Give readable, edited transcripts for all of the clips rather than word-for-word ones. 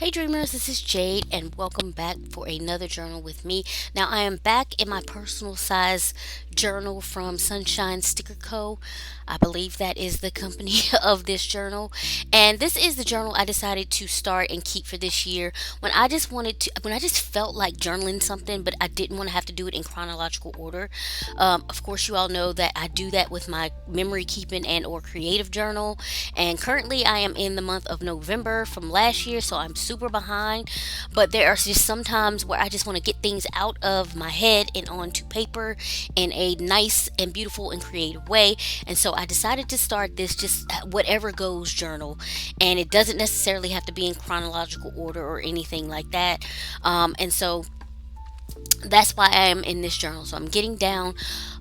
Hey dreamers, this is Jade and welcome back for another journal with me. Now I am back in my personal size journal from Sunshine Sticker Co. I believe that is the company of this journal. And this is the journal I decided to start and keep for this year when I just felt like journaling something, but I didn't want to have to do it in chronological order. Of course, you all know that I do that with my memory keeping and or creative journal. And currently I am in the month of November from last year, so I'm super behind. But there are just some times where I just want to get things out of my head and onto paper in a nice and beautiful and creative way. And so I decided to start this just whatever goes journal. And it doesn't necessarily have to be in chronological order or anything like that. And so that's why I am in this journal. So I'm getting down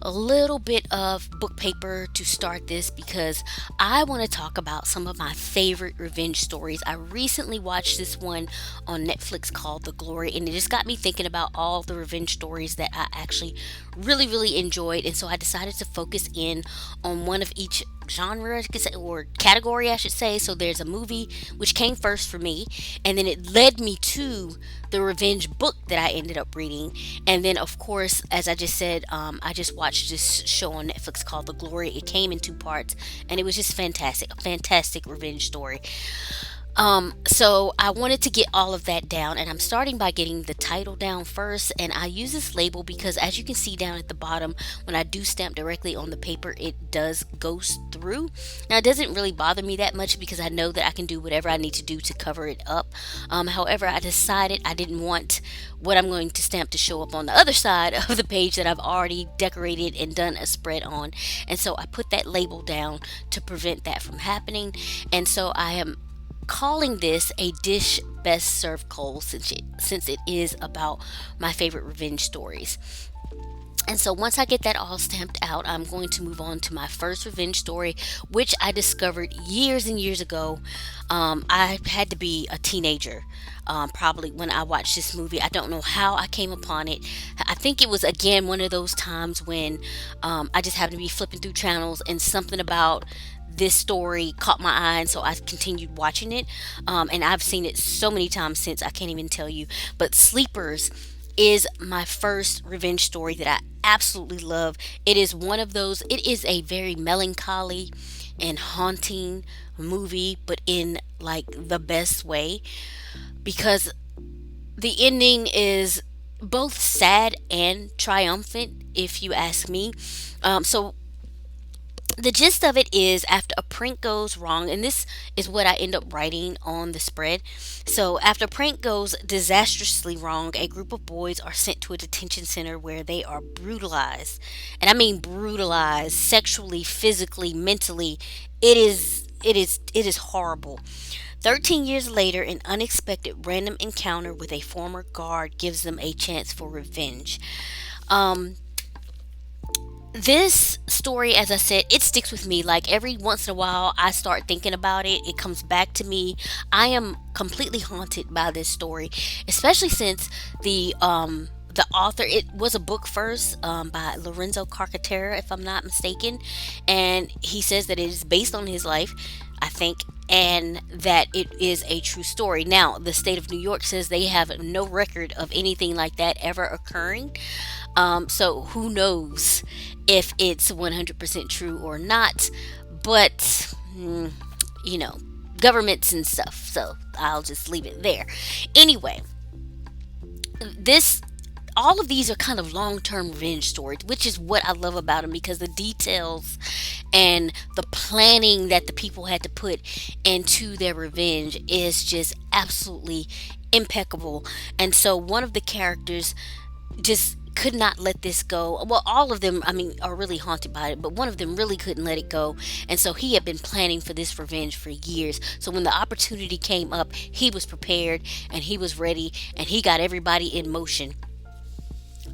a little bit of book paper to start this because I want to talk about some of my favorite revenge stories. I recently watched this one on Netflix called The Glory, and it just got me thinking about all the revenge stories that I actually really enjoyed. And so I decided to focus in on one of each genre I could say, or category I should say. So there's a movie which came first for me, and then it led me to the revenge book that I ended up reading. And then of course, as I just said, I just watched this show on Netflix called The Glory. It came in two parts, and it was just fantastic, a fantastic revenge story. So I wanted to get all of that down, and I'm starting by getting the title down first. And I use this label because, as you can see down at the bottom, when I do stamp directly on the paper, it does go through. Now, it doesn't really bother me that much because I know that I can do whatever I need to do to cover it up. However, I decided I didn't want what I'm going to stamp to show up on the other side of the page that I've already decorated and done a spread on. And so I put that label down to prevent that from happening. And so I am calling this a dish best served cold since it is about my favorite revenge stories. And so once I get that all stamped out, I'm going to move on to my first revenge story, which I discovered years and years ago. I had to be a teenager, probably when I watched this movie. I don't know how I came upon it. I think it was again one of those times when I just happened to be flipping through channels and something about this story caught my eye, and so I continued watching it. And I've seen it so many times since I can't even tell you. But Sleepers is my first revenge story that I absolutely love. It is one of those, it is a very melancholy and haunting movie, but in like the best way, because the ending is both sad and triumphant, if you ask me. So the gist of it is after a prank goes wrong, and this is what I end up writing on the spread. So after a prank goes disastrously wrong, a group of boys are sent to a detention center where they are brutalized, and I mean brutalized sexually, physically, mentally. It is horrible. 13 years later, an unexpected random encounter with a former guard gives them a chance for revenge. Um, this story, as I said, it sticks with me. Like every once in a while I start thinking about it, it comes back to me. I am completely haunted by this story, especially since the author, it was a book first, by Lorenzo Carcaterra, if I'm not mistaken, and he says that it is based on his life, I think, and that it is a true story. Now, the state of New York says they have no record of anything like that ever occurring. So who knows if it's 100% true or not, but you know, governments and stuff. So I'll just leave it there. Anyway, this all of these are kind of long-term revenge stories, which is what I love about them because the details and the planning that the people had to put into their revenge is just absolutely impeccable. And so one of the characters just could not let this go. Well, all of them, I mean, are really haunted by it, but one of them really couldn't let it go. And so he had been planning for this revenge for years. So when the opportunity came up, he was prepared and he was ready and he got everybody in motion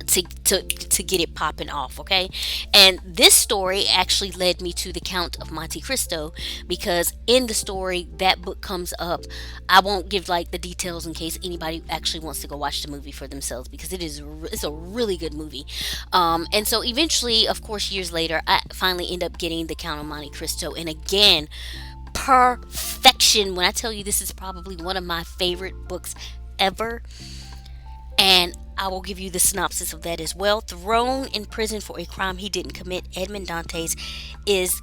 to get it popping off. Okay, and this story actually led me to the Count of Monte Cristo, because in the story that book comes up. I won't give like the details in case anybody actually wants to go watch the movie for themselves, because it's a really good movie. And so eventually, of course, years later, I finally end up getting the Count of Monte Cristo, and again, perfection. When I tell you this is probably one of my favorite books ever, and I will give you the synopsis of that as well. Thrown in prison for a crime he didn't commit, Edmond Dantes is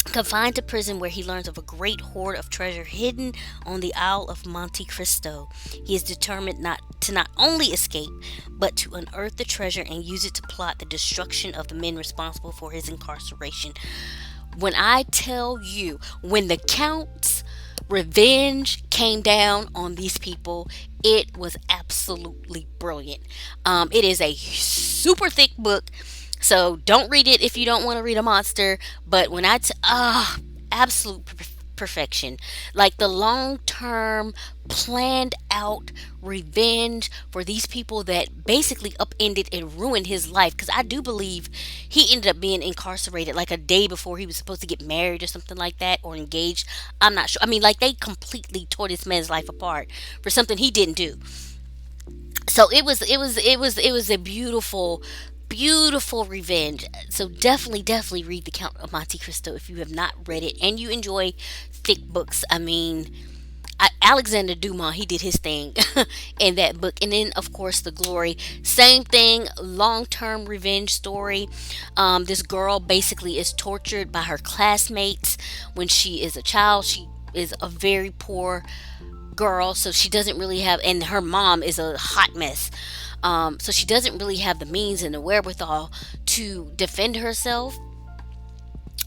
confined to prison where he learns of a great hoard of treasure hidden on the Isle of Monte Cristo. He is determined not only escape, but to unearth the treasure and use it to plot the destruction of the men responsible for his incarceration. When I tell you, when the Count's revenge came down on these people, it was absolutely brilliant. It is a super thick book, so don't read it if you don't want to read a monster. But when absolute perfection, like the long term planned out revenge for these people that basically upended and ruined his life, because I do believe he ended up being incarcerated like a day before he was supposed to get married or something like that, or engaged. I'm not sure. I mean, like, they completely tore this man's life apart for something he didn't do. So it was a beautiful revenge. So definitely read The Count of Monte Cristo if you have not read it and you enjoy thick books. I mean, Alexander Dumas, he did his thing in that book. And then, of course, The Glory, same thing, long term revenge story. This girl basically is tortured by her classmates when she is a child. She is a very poor girl, so she doesn't really have, and her mom is a hot mess. So she doesn't really have the means and the wherewithal to defend herself.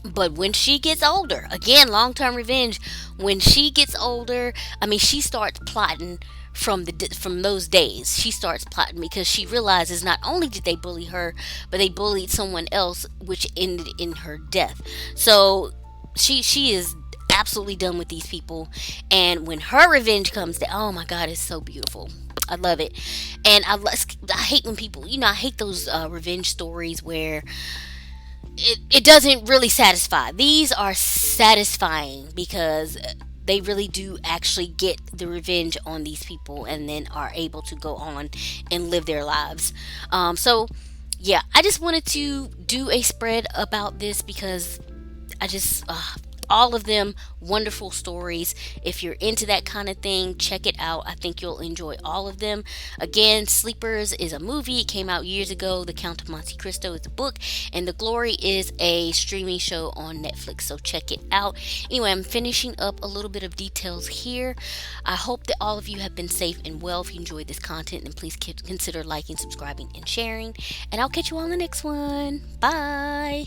But when she gets older, again, long term revenge. When she gets older, I mean, she starts plotting from those days. She starts plotting because she realizes not only did they bully her, but they bullied someone else, which ended in her death. So she is absolutely done with these people, and when her revenge comes, oh my God, it's so beautiful. I love it. And I hate when people, I hate those revenge stories where it doesn't really satisfy. These are satisfying because they really do actually get the revenge on these people and then are able to go on and live their lives. So, yeah, I just wanted to do a spread about this because I just, all of them wonderful stories. If you're into that kind of thing, check it out. I think you'll enjoy all of them. Again, Sleepers is a movie. It came out years ago. The Count of Monte Cristo is a book, and The Glory is a streaming show on Netflix. So check it out. Anyway, I'm finishing up a little bit of details here. I hope that all of you have been safe and well. If you enjoyed this content, then please consider liking, subscribing, and sharing. And I'll catch you all in the next one. Bye.